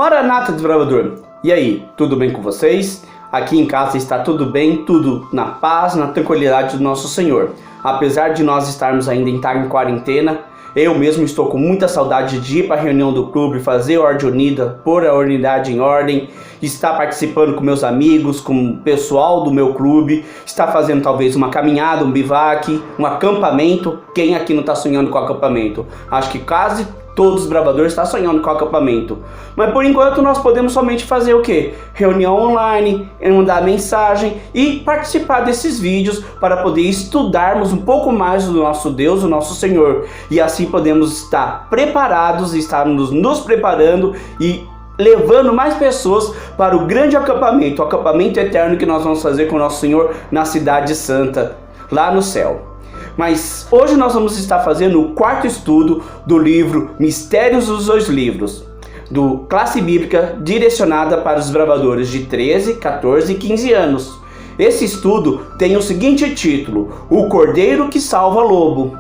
Maranata, desbravador! E aí, tudo bem com vocês? Aqui em casa está tudo bem, tudo na paz, na tranquilidade do nosso Senhor. Apesar de nós estarmos ainda em quarentena, eu mesmo estou com muita saudade de ir para a reunião do clube, fazer a ordem unida, pôr a unidade em ordem, estar participando com meus amigos, com o pessoal do meu clube, estar fazendo talvez uma caminhada, um bivac, um acampamento. Quem aqui não está sonhando com acampamento? Acho que quase todos os bravadores estão sonhando com acampamento. Mas por enquanto nós podemos somente fazer o quê? Reunião online, mandar mensagem e participar desses vídeos para poder estudarmos um pouco mais do nosso Deus, o nosso Senhor. E assim podemos estar preparados, estarmos nos preparando e levando mais pessoas para o grande acampamento, o acampamento eterno que nós vamos fazer com o nosso Senhor na Cidade Santa, lá no céu. Mas hoje nós vamos estar fazendo o quarto estudo do livro Mistérios dos Dois Livros, do Classe Bíblica direcionada para os bravadores de 13, 14 e 15 anos. Esse estudo tem o seguinte título: O Cordeiro que Salva Lobo.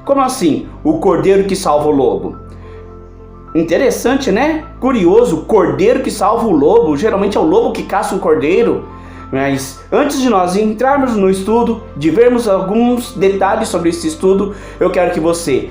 Como assim, o Cordeiro que Salva o Lobo? Interessante, né? Curioso, cordeiro que salva o lobo. Geralmente é o lobo que caça um cordeiro. Mas antes de nós entrarmos no estudo, de vermos alguns detalhes sobre esse estudo, eu quero que você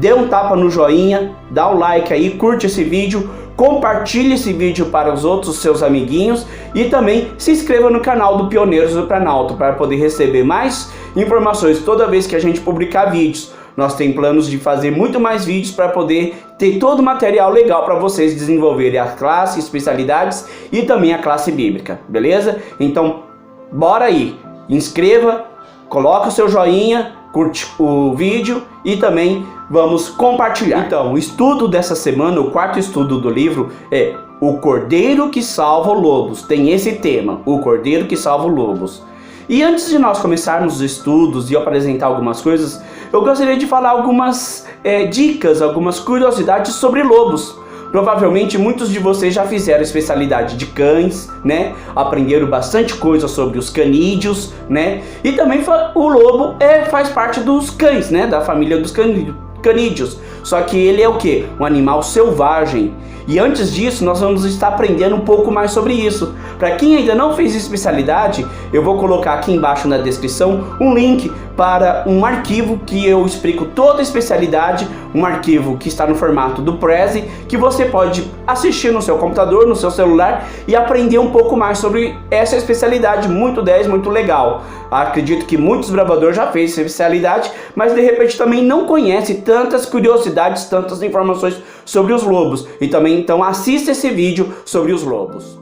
dê um tapa no joinha, dá um like aí, curte esse vídeo, compartilhe esse vídeo para os outros seus amiguinhos e também se inscreva no canal do Pioneiros do Planalto para poder receber mais informações toda vez que a gente publicar vídeos. Nós temos planos de fazer muito mais vídeos para poder ter todo o material legal para vocês desenvolverem a classe, especialidades e também a classe bíblica, beleza? Então, bora aí, inscreva, coloque o seu joinha, curte o vídeo e também vamos compartilhar. Então, o estudo dessa semana, o quarto estudo do livro é O Cordeiro que Salva Lobos. Tem esse tema, O Cordeiro que Salva Lobos. E antes de nós começarmos os estudos e eu apresentar algumas coisas, eu gostaria de falar algumas dicas, algumas curiosidades sobre lobos. Provavelmente muitos de vocês já fizeram especialidade de cães, né? Aprenderam bastante coisa sobre os canídeos, né? E também o lobo faz parte dos cães, né? Da família dos canídeos. Só que ele é o quê? Um animal selvagem. E antes disso, nós vamos estar aprendendo um pouco mais sobre isso. Para quem ainda não fez especialidade, eu vou colocar aqui embaixo na descrição um link para um arquivo que eu explico toda a especialidade, um arquivo que está no formato do Prezi, que você pode assistir no seu computador, no seu celular e aprender um pouco mais sobre essa especialidade muito 10, muito legal. Acredito que muitos bravadores já fez essa especialidade, mas de repente também não conhece tantas curiosidades, tantas informações sobre os lobos. E também então assista esse vídeo sobre os lobos.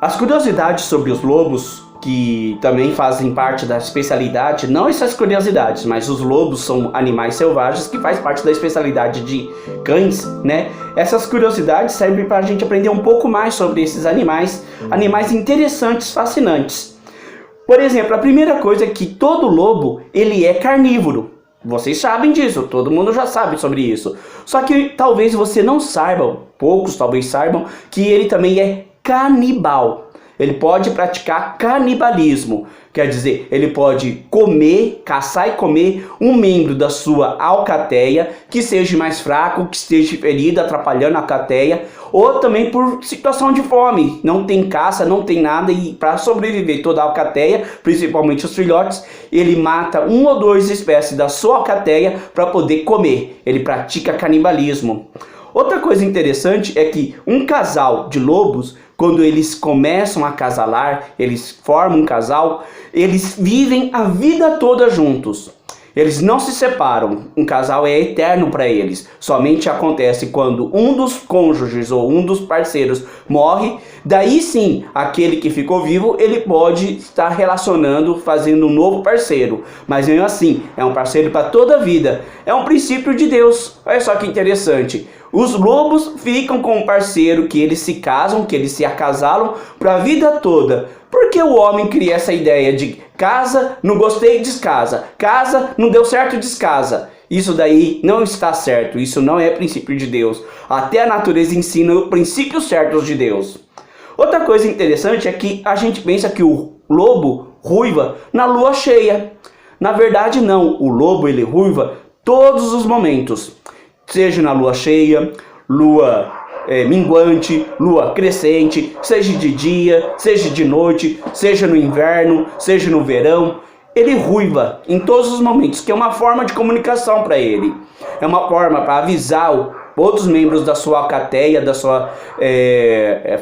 As curiosidades sobre os lobos, que também fazem parte da especialidade, não essas curiosidades, mas os lobos são animais selvagens que faz parte da especialidade de cães, né? Essas curiosidades servem para a gente aprender um pouco mais sobre esses animais, animais interessantes, fascinantes. Por exemplo, a primeira coisa é que todo lobo, ele é carnívoro. Vocês sabem disso, todo mundo já sabe sobre isso. Só que talvez você não saiba, poucos talvez saibam, que ele também é canibal. Ele pode praticar canibalismo, quer dizer, ele pode comer, caçar e comer um membro da sua alcateia que seja mais fraco, que esteja ferido, atrapalhando a alcateia, ou também por situação de fome, não tem caça, não tem nada e para sobreviver toda a alcateia, principalmente os filhotes, ele mata um ou duas espécies da sua alcateia para poder comer. Ele pratica canibalismo. Outra coisa interessante é que um casal de lobos, quando eles começam a acasalar, eles formam um casal, eles vivem a vida toda juntos. Eles não se separam, um casal é eterno para eles. Somente acontece quando um dos cônjuges ou um dos parceiros morre, daí sim, aquele que ficou vivo, ele pode estar relacionando, fazendo um novo parceiro. Mas mesmo assim, é um parceiro para toda a vida. É um princípio de Deus. Olha só que interessante. Os lobos ficam com um parceiro que eles se casam, que eles se acasalam para a vida toda. Por que o homem cria essa ideia de casa, não gostei, descasa. Casa, não deu certo, descasa. Isso daí não está certo, isso não é princípio de Deus. Até a natureza ensina os princípios certos de Deus. Outra coisa interessante é que a gente pensa que o lobo ruiva na lua cheia. Na verdade não, o lobo ele ruiva todos os momentos, seja na lua cheia, lua minguante, lua crescente, seja de dia, seja de noite, seja no inverno, seja no verão. Ele ruiva em todos os momentos, que é uma forma de comunicação para ele. É uma forma para avisar outros membros da sua alcateia, da sua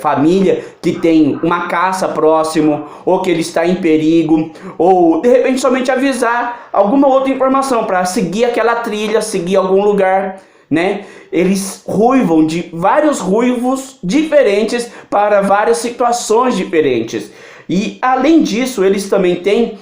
família, que tem uma caça próximo, ou que ele está em perigo, ou de repente somente avisar alguma outra informação para seguir aquela trilha, seguir algum lugar, né? Eles ruivam de vários ruivos diferentes para várias situações diferentes. E além disso, eles também têm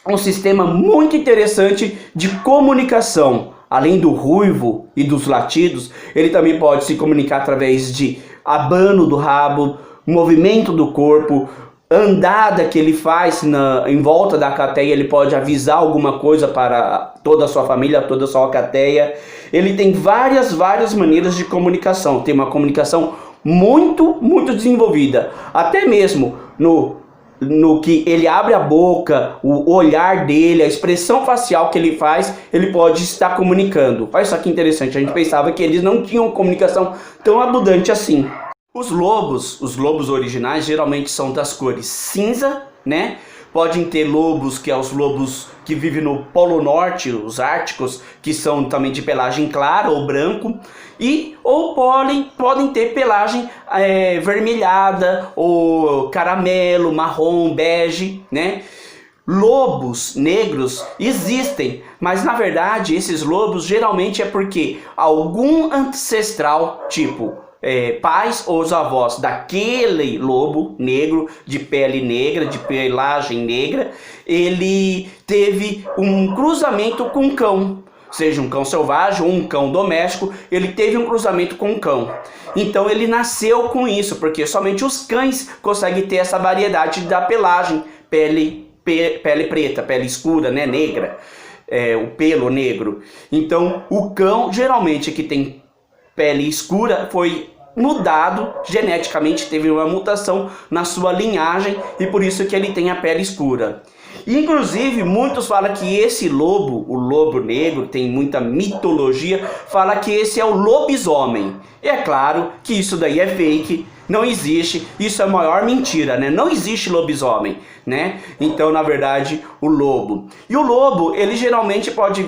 um sistema muito interessante de comunicação. Além do ruivo e dos latidos, ele também pode se comunicar através de abano do rabo, movimento do corpo, andada que ele faz em volta da alcateia. Ele pode avisar alguma coisa para toda a sua família, toda a sua alcateia. Ele tem várias maneiras de comunicação. Tem uma comunicação muito desenvolvida. Até mesmo no que ele abre a boca, o olhar dele, a expressão facial que ele faz, ele pode estar comunicando. Olha só que interessante, a gente pensava que eles não tinham comunicação tão abundante assim. Os lobos originais geralmente são das cores cinza, né? Podem ter lobos, que é os lobos que vivem no Polo Norte, os árticos, que são também de pelagem clara ou branco, ou podem ter pelagem vermelhada, ou caramelo, marrom, bege, né? Lobos negros existem, mas na verdade esses lobos geralmente é porque algum ancestral, tipo pais ou os avós daquele lobo negro, de pele negra, de pelagem negra, ele teve um cruzamento com um cão, seja um cão selvagem ou um cão doméstico. Ele teve um cruzamento com um cão, então ele nasceu com isso, porque somente os cães conseguem ter essa variedade da pelagem, pele preta, pele escura, né, negra, o pelo negro. Então o cão geralmente que tem pele escura foi mudado geneticamente, teve uma mutação na sua linhagem, e por isso que ele tem a pele escura. Inclusive muitos falam que esse lobo, o lobo negro, tem muita mitologia, fala que esse é o lobisomem. E é claro que isso daí é fake, não existe, isso é a maior mentira, né? Não existe lobisomem, né? Então, na verdade, o lobo. E o lobo, ele geralmente pode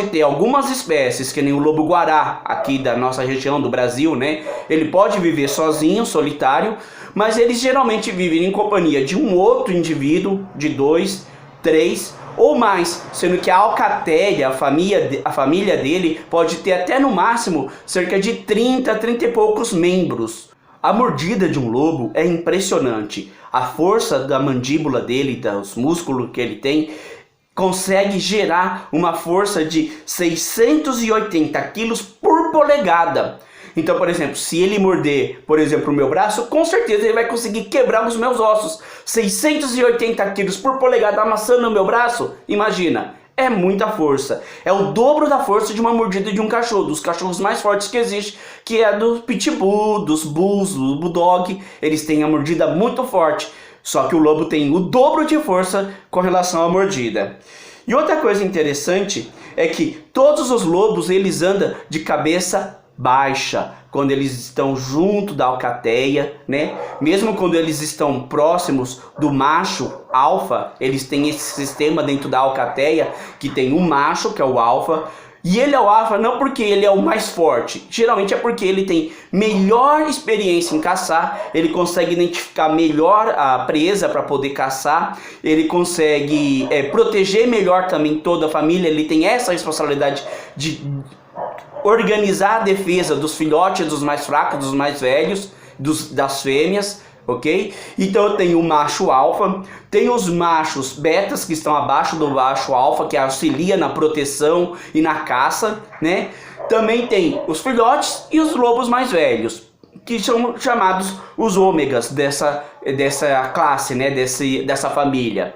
ter algumas espécies, que nem o lobo-guará, aqui da nossa região do Brasil, né? Ele pode viver sozinho, solitário, mas eles geralmente vivem em companhia de um outro indivíduo, de 2, 3 ou mais, sendo que a alcateia, a família dele, pode ter até no máximo cerca de 30 e poucos membros. A mordida de um lobo é impressionante. A força da mandíbula dele, dos músculos que ele tem, consegue gerar uma força de 680 quilos por polegada. Então, por exemplo, se ele morder, por exemplo, o meu braço, com certeza ele vai conseguir quebrar os meus ossos. 680 quilos por polegada amassando o meu braço, imagina, é muita força. É o dobro da força de uma mordida de um cachorro, dos cachorros mais fortes que existe, que é do pitbull, dos bulls, do bulldog. Eles têm a mordida muito forte. Só que o lobo tem o dobro de força com relação à mordida. E outra coisa interessante é que todos os lobos eles andam de cabeça baixa quando eles estão junto da alcateia, né? Mesmo quando eles estão próximos do macho alfa, eles têm esse sistema dentro da alcateia que tem um macho, que é o alfa. E ele é o alfa não porque ele é o mais forte, geralmente é porque ele tem melhor experiência em caçar, ele consegue identificar melhor a presa para poder caçar, ele consegue proteger melhor também toda a família, ele tem essa responsabilidade de organizar a defesa dos filhotes, dos mais fracos, dos mais velhos, das fêmeas. Ok? Então tem o macho alfa, tem os machos betas que estão abaixo do macho alfa, que auxilia na proteção e na caça, né? Também tem os filhotes e os lobos mais velhos, que são chamados os ômegas dessa classe, né? Dessa família.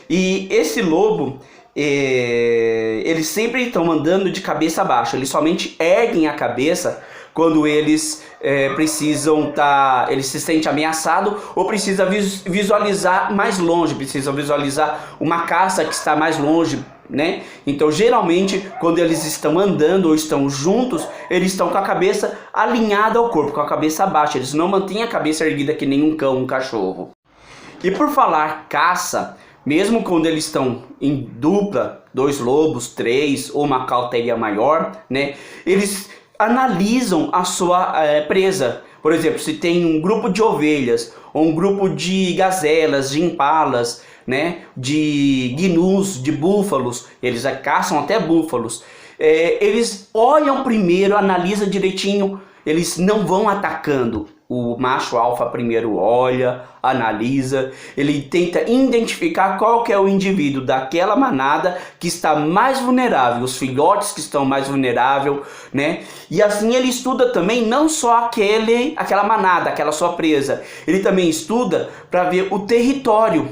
E esse lobo, eles sempre estão andando de cabeça baixa. Eles somente erguem a cabeça quando eles eles se sentem ameaçados ou precisam visualizar mais longe, precisam visualizar uma caça que está mais longe, né? Então, geralmente, quando eles estão andando ou estão juntos, eles estão com a cabeça alinhada ao corpo, com a cabeça baixa. Eles não mantêm a cabeça erguida que nem um cão, um cachorro. E por falar caça, mesmo quando eles estão em dupla, 2 lobos, 3 ou uma cautela maior, né? Eles analisam a sua presa. Por exemplo, se tem um grupo de ovelhas ou um grupo de gazelas, de impalas, né, de gnus, de búfalos, eles caçam até búfalos. Eles olham primeiro, analisam direitinho, eles não vão atacando. O macho alfa primeiro olha, analisa, ele tenta identificar qual que é o indivíduo daquela manada que está mais vulnerável, os filhotes que estão mais vulneráveis, né? E assim ele estuda também não só aquela manada, aquela sua presa, ele também estuda para ver o território.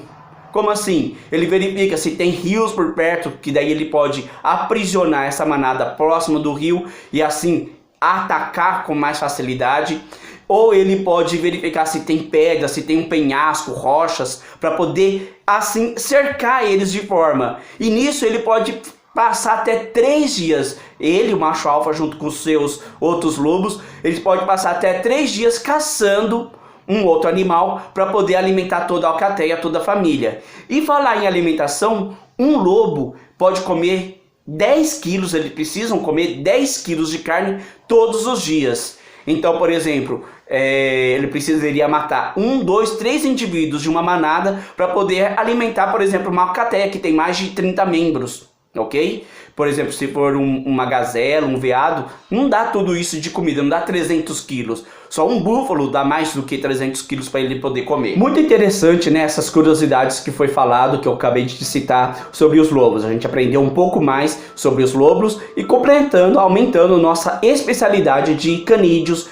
Como assim? Ele verifica se tem rios por perto, que daí ele pode aprisionar essa manada próximo do rio e assim atacar com mais facilidade. Ou ele pode verificar se tem pedra, se tem um penhasco, rochas, para poder assim cercar eles de forma. E nisso ele pode passar até 3 dias. Ele, o macho alfa, junto com os seus outros lobos, eles podem passar até 3 dias caçando um outro animal para poder alimentar toda a alcateia, toda a família. E falar em alimentação, um lobo pode comer 10 quilos, eles precisam comer 10 quilos de carne todos os dias. Então, por exemplo, ele precisaria matar 1, 2, 3 indivíduos de uma manada para poder alimentar, por exemplo, uma alcateia que tem mais de 30 membros, ok? Por exemplo, se for uma gazela, um veado, não dá tudo isso de comida, não dá 300 quilos. Só um búfalo dá mais do que 300 quilos para ele poder comer. Muito interessante, né, essas curiosidades que foi falado, que eu acabei de citar sobre os lobos. A gente aprendeu um pouco mais sobre os lobos e completando, aumentando nossa especialidade de canídeos,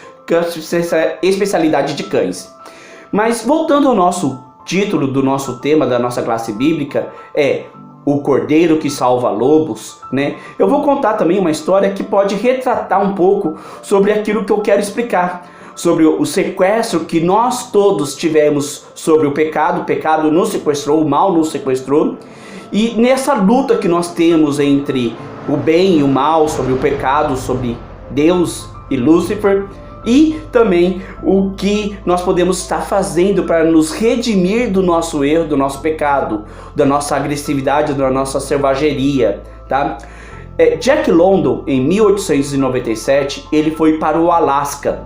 especialidade de cães. Mas voltando ao nosso título do nosso tema, da nossa classe bíblica, o Cordeiro que salva lobos, né? Eu vou contar também uma história que pode retratar um pouco sobre aquilo que eu quero explicar, sobre o sequestro que nós todos tivemos sobre o pecado. O pecado nos sequestrou, o mal nos sequestrou, e nessa luta que nós temos entre o bem e o mal, sobre o pecado, sobre Deus e Lúcifer, e também o que nós podemos estar fazendo para nos redimir do nosso erro, do nosso pecado, da nossa agressividade, da nossa selvageria, tá? Jack London, em 1897, ele foi para o Alasca,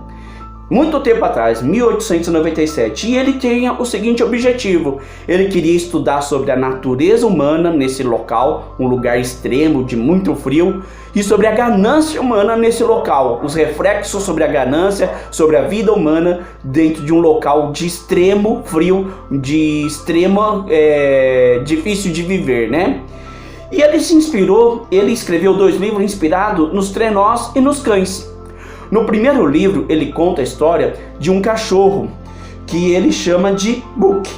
muito tempo atrás, 1897, e ele tinha o seguinte objetivo: ele queria estudar sobre a natureza humana nesse local, um lugar extremo de muito frio, e sobre a ganância humana nesse local, os reflexos sobre a ganância, sobre a vida humana dentro de um local de extremo frio, de extrema difícil de viver, né? E ele se inspirou, ele escreveu 2 livros inspirados nos trenós e nos cães. No primeiro livro, ele conta a história de um cachorro que ele chama de Book.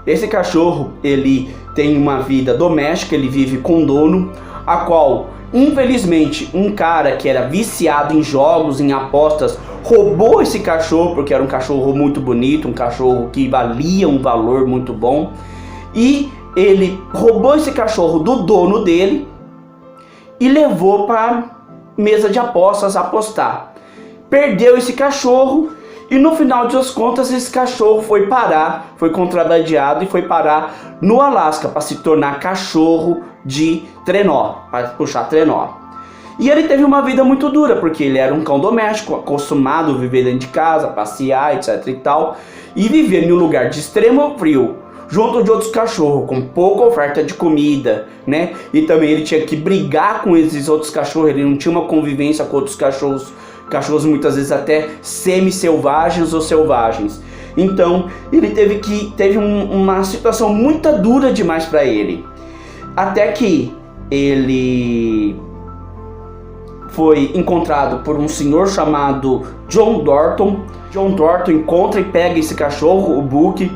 Esse cachorro, ele tem uma vida doméstica, ele vive com um dono, a qual, infelizmente, um cara que era viciado em jogos, em apostas, roubou esse cachorro, porque era um cachorro muito bonito, um cachorro que valia um valor muito bom, e ele roubou esse cachorro do dono dele e levou para mesa de apostas apostar. Perdeu esse cachorro e no final das contas esse cachorro foi contrabandeado e foi parar no Alasca para se tornar cachorro de trenó, para puxar trenó. E ele teve uma vida muito dura, porque ele era um cão doméstico, acostumado a viver dentro de casa, passear, etc e tal, e viver em um lugar de extremo frio, junto de outros cachorros, com pouca oferta de comida, né? E também ele tinha que brigar com esses outros cachorros, ele não tinha uma convivência com outros cachorros muitas vezes até semi-selvagens ou selvagens. Então, ele teve uma situação muito dura demais para ele. Até que ele foi encontrado por um senhor chamado John Thornton. John Thornton encontra e pega esse cachorro, o Book,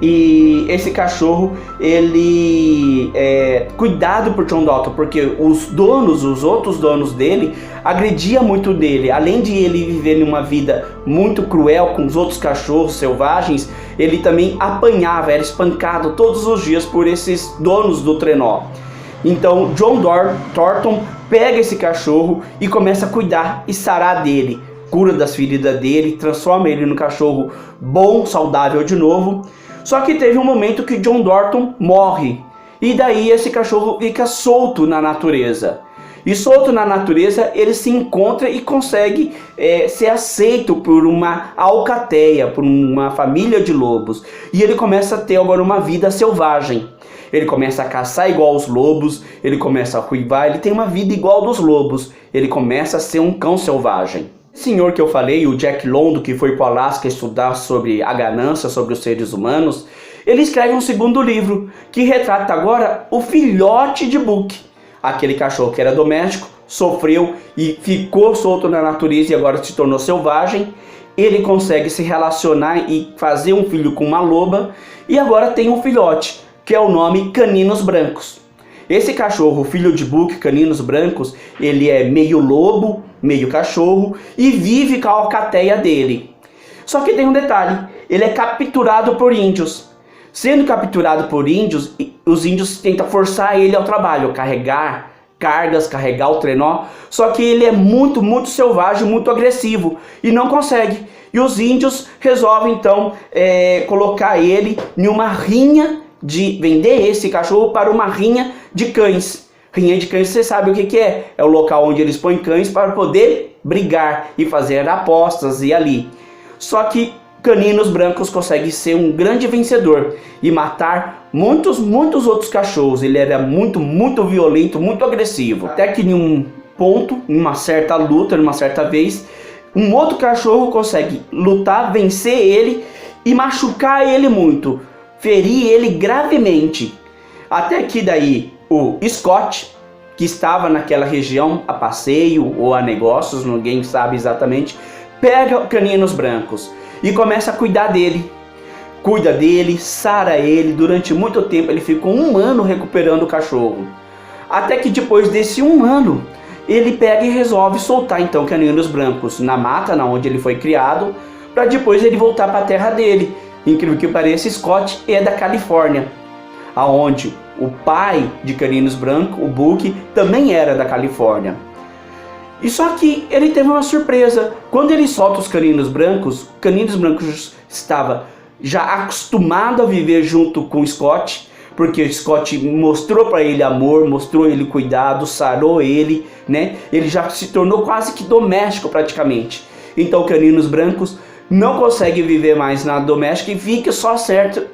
E esse cachorro, ele é cuidado por John Dalton, porque os outros donos dele, agrediam muito dele. Além de ele viver numa vida muito cruel com os outros cachorros selvagens, ele também apanhava, era espancado todos os dias por esses donos do trenó. Então John Thornton pega esse cachorro e começa a cuidar e sarar dele, cura das feridas dele, transforma ele num cachorro bom, saudável de novo. Só que teve um momento que John Thornton morre, e daí esse cachorro fica solto na natureza. E solto na natureza, ele se encontra e consegue ser aceito por uma alcateia, por uma família de lobos. E ele começa a ter agora uma vida selvagem. Ele começa a caçar igual os lobos, ele começa a ruivar, ele tem uma vida igual dos lobos. Ele começa a ser um cão selvagem. O senhor que eu falei, o Jack London, que foi para o Alasca estudar sobre a ganância, sobre os seres humanos, ele escreve um segundo livro, que retrata agora o filhote de Book. Aquele cachorro que era doméstico, sofreu e ficou solto na natureza e agora se tornou selvagem. Ele consegue se relacionar e fazer um filho com uma loba, e agora tem um filhote, que é o nome Caninos Brancos. Esse cachorro, filho de Book, Caninos Brancos, ele é meio lobo, meio cachorro e vive com a alcateia dele. Só que tem um detalhe, ele é capturado por índios. Sendo capturado por índios, os índios tentam forçar ele ao trabalho, carregar cargas, carregar o trenó, só que ele é muito selvagem, muito agressivo e não consegue. E os índios resolvem então colocar ele em uma rinha, de vender esse cachorro para uma rinha de cães. Rinha de cães, você sabe o que é? É o local onde eles põem cães para poder brigar e fazer apostas e ali. Só que Caninos Brancos consegue ser um grande vencedor e matar muitos outros cachorros. Ele era muito violento, muito agressivo. Até que em um ponto, em uma certa luta, numa certa vez, um outro cachorro consegue lutar, vencer ele e machucar ele muito, ferir ele gravemente. Até que daí o Scott, que estava naquela região a passeio ou a negócios, ninguém sabe exatamente, pega Caninos Brancos e começa a cuidar dele. Cuida dele, sara ele, durante muito tempo, ele ficou 1 ano recuperando o cachorro. Até que depois desse 1 ano, ele pega e resolve soltar então Caninos Brancos na mata, na onde ele foi criado, para depois ele voltar para a terra dele. Incrível que pareça, Scott é da Califórnia, aonde o pai de Caninos Brancos, o Book, também era da Califórnia. E só que ele teve uma surpresa. Quando ele solta os Caninos Brancos estava já acostumado a viver junto com Scott, porque Scott mostrou para ele amor, mostrou ele cuidado, sarou ele, né? Ele já se tornou quase que doméstico praticamente. Então Caninos Brancos não consegue viver mais na doméstica e fica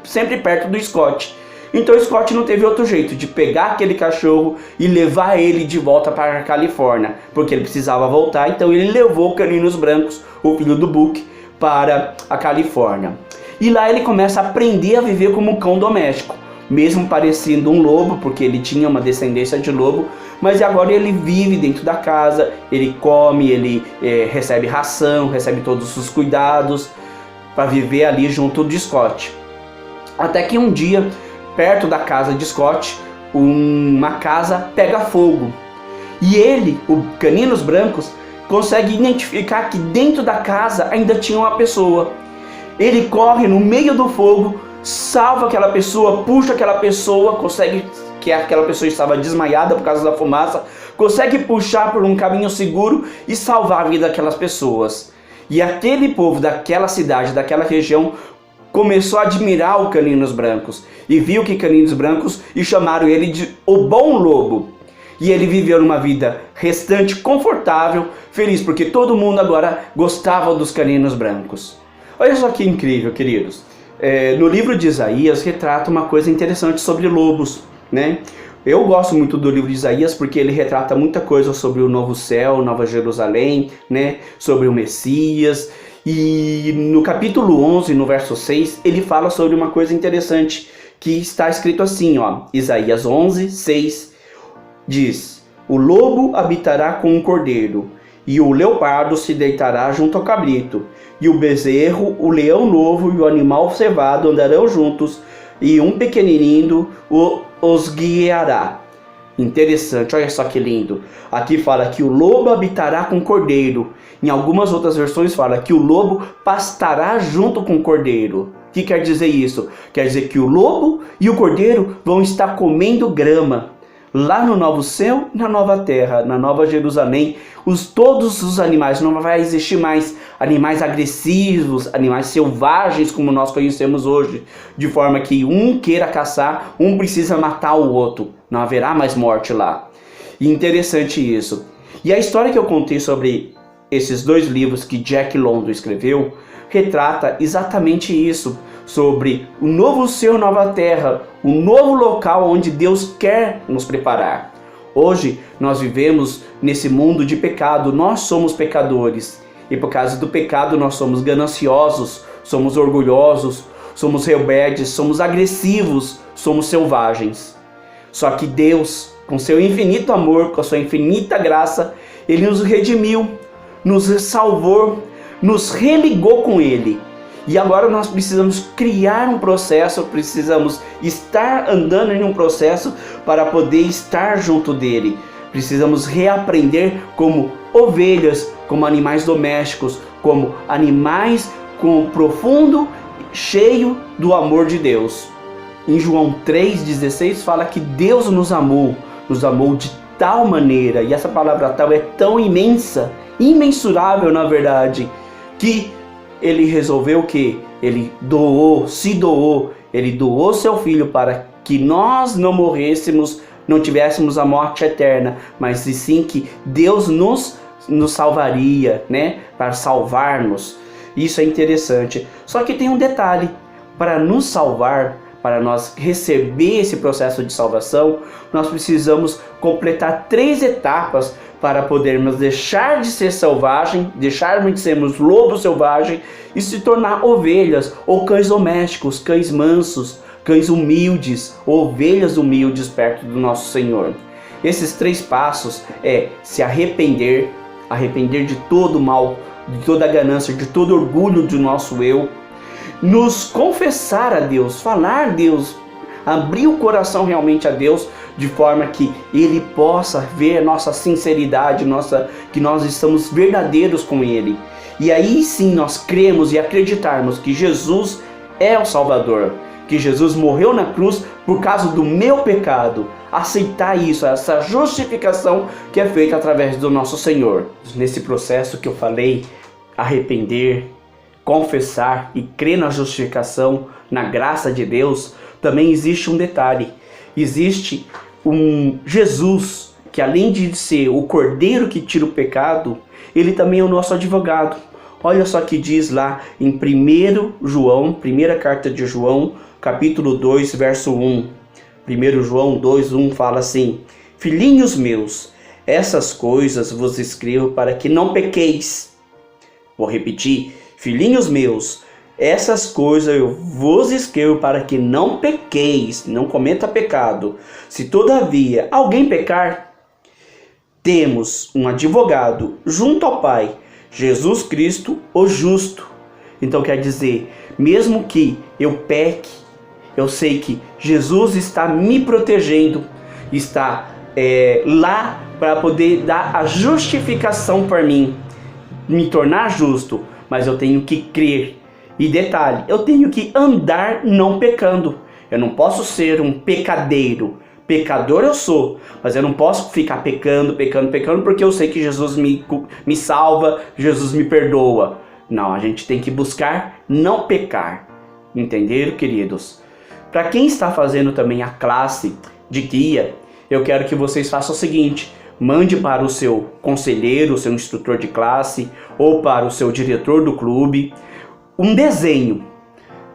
sempre perto do Scott. Então Scott não teve outro jeito de pegar aquele cachorro e levar ele de volta para a Califórnia, porque ele precisava voltar. Então ele levou Caninos Brancos, o filho do Book, para a Califórnia. E lá ele começa a aprender a viver como um cão doméstico, mesmo parecendo um lobo, porque ele tinha uma descendência de lobo, mas agora ele vive dentro da casa, ele come, ele recebe ração, recebe todos os cuidados para viver ali junto de Scott. Até que um dia, perto da casa de Scott, uma casa pega fogo. E ele, o Caninos Brancos, consegue identificar que dentro da casa ainda tinha uma pessoa. Ele corre no meio do fogo, salva aquela pessoa, puxa aquela pessoa, consegue, que aquela pessoa estava desmaiada por causa da fumaça, consegue puxar por um caminho seguro e salvar a vida daquelas pessoas. E aquele povo daquela cidade, daquela região, começou a admirar o Caninos Brancos e viu que Caninos Brancos e chamaram ele de o Bom Lobo. E ele viveu numa vida restante confortável, feliz, porque todo mundo agora gostava dos Caninos Brancos. Olha só que incrível, queridos. No livro de Isaías retrata uma coisa interessante sobre lobos, né? Eu gosto muito do livro de Isaías porque ele retrata muita coisa sobre o novo céu, Nova Jerusalém, né? Sobre o Messias. E no capítulo 11, no verso 6, ele fala sobre uma coisa interessante que está escrito assim, ó, Isaías 11, 6, diz: o lobo habitará com o cordeiro, e o leopardo se deitará junto ao cabrito, e o bezerro, o leão novo e o animal cevado andarão juntos, e um pequenininho os guiará. Interessante, olha só que lindo. Aqui fala que o lobo habitará com o cordeiro. Em algumas outras versões fala que o lobo pastará junto com o cordeiro. O que quer dizer isso? Quer dizer que o lobo e o cordeiro vão estar comendo grama. Lá no novo céu, na nova terra, na nova Jerusalém, todos os animais, não vai existir mais animais agressivos, animais selvagens como nós conhecemos hoje, de forma que um queira caçar, um precisa matar o outro, não haverá mais morte lá. E interessante isso. E a história que eu contei sobre esses dois livros que Jack London escreveu, retrata exatamente isso, sobre o novo céu e nova terra, o novo local onde Deus quer nos preparar. Hoje nós vivemos nesse mundo de pecado, nós somos pecadores, e por causa do pecado nós somos gananciosos, somos orgulhosos, somos rebeldes, somos agressivos, somos selvagens. Só que Deus, com seu infinito amor, com a sua infinita graça, Ele nos redimiu, nos salvou, nos religou com Ele. E agora nós precisamos criar um processo, precisamos estar andando em um processo para poder estar junto dele. Precisamos reaprender como ovelhas, como animais domésticos, como animais com profundo, cheio do amor de Deus. Em João 3,16 fala que Deus nos amou de tal maneira, e essa palavra tal é tão imensa, imensurável na verdade, que Ele resolveu que Ele se doou, Ele doou seu Filho para que nós não morrêssemos, não tivéssemos a morte eterna, mas sim que Deus nos salvaria, né? Para salvar-nos. Isso é interessante. Só que tem um detalhe, para nos salvar, para nós receber esse processo de salvação, nós precisamos completar 3 etapas para podermos deixar de ser selvagem, deixarmos de sermos lobos selvagens e se tornar ovelhas ou cães domésticos, cães mansos, cães humildes, ovelhas humildes perto do nosso Senhor. Esses 3 passos é se arrepender de todo o mal, de toda a ganância, de todo o orgulho do nosso eu, nos confessar a Deus, falar a Deus, abrir o coração realmente a Deus, de forma que Ele possa ver nossa sinceridade, que nós estamos verdadeiros com Ele. E aí sim nós cremos e acreditarmos que Jesus é o Salvador, que Jesus morreu na cruz por causa do meu pecado. Aceitar isso, essa justificação que é feita através do nosso Senhor. Nesse processo que eu falei, arrepender, confessar e crer na justificação, na graça de Deus, também existe um detalhe. Existe um Jesus que, além de ser o Cordeiro que tira o pecado, Ele também é o nosso advogado. Olha só que diz lá em 1 João, primeira carta de João, capítulo 2, verso 1. 1 João 2:1 fala assim: Filhinhos meus, essas coisas vos escrevo para que não pequeis. Vou repetir: Filhinhos meus, essas coisas eu vos escrevo para que não pequeis, não cometa pecado. Se todavia alguém pecar, temos um advogado junto ao Pai, Jesus Cristo, o justo. Então quer dizer, mesmo que eu peque, eu sei que Jesus está me protegendo, está lá para poder dar a justificação para mim, me tornar justo, mas eu tenho que crer. E detalhe, eu tenho que andar não pecando. Eu não posso ser um pecadeiro. Pecador eu sou, mas eu não posso ficar pecando, porque eu sei que Jesus me salva, Jesus me perdoa. Não, a gente tem que buscar não pecar. Entenderam, queridos? Para quem está fazendo também a classe de guia, eu quero que vocês façam o seguinte: mande para o seu conselheiro, o seu instrutor de classe, ou para o seu diretor do clube, um desenho.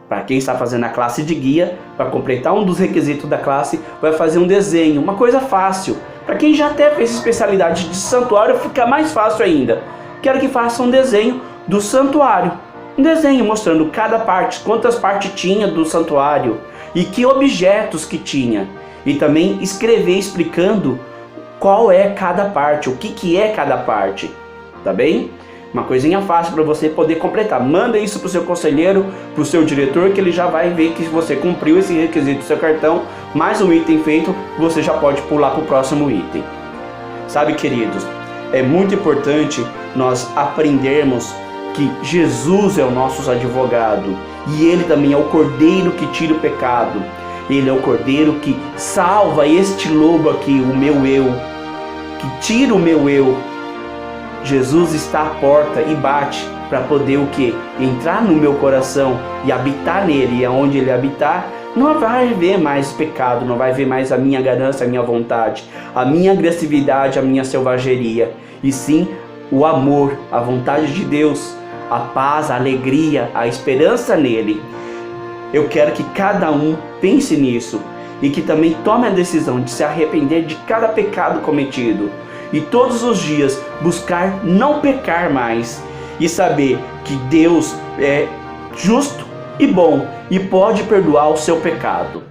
Para quem está fazendo a classe de guia, para completar um dos requisitos da classe, vai fazer um desenho, uma coisa fácil. Para quem já até fez especialidade de santuário, fica mais fácil ainda. Quero que faça um desenho do santuário. Um desenho mostrando cada parte, quantas partes tinha do santuário e que objetos que tinha. E também escrever explicando qual é cada parte, o que é cada parte. tá bem? Uma coisinha fácil para você poder completar. Manda isso para o seu conselheiro, para o seu diretor, que ele já vai ver que você cumpriu esse requisito do seu cartão. Mais um item feito, você já pode pular para o próximo item. Sabe, queridos, é muito importante nós aprendermos que Jesus é o nosso advogado e Ele também é o Cordeiro que tira o pecado. Ele é o Cordeiro que salva este lobo aqui, o meu eu, que tira o meu eu. Jesus está à porta e bate para poder o quê? Entrar no meu coração e habitar nele. E aonde ele habitar, não vai haver mais pecado, não vai haver mais a minha ganância, a minha vontade, a minha agressividade, a minha selvageria. E sim, o amor, a vontade de Deus, a paz, a alegria, a esperança nele. Eu quero que cada um pense nisso e que também tome a decisão de se arrepender de cada pecado cometido. E todos os dias buscar não pecar mais e saber que Deus é justo e bom e pode perdoar o seu pecado.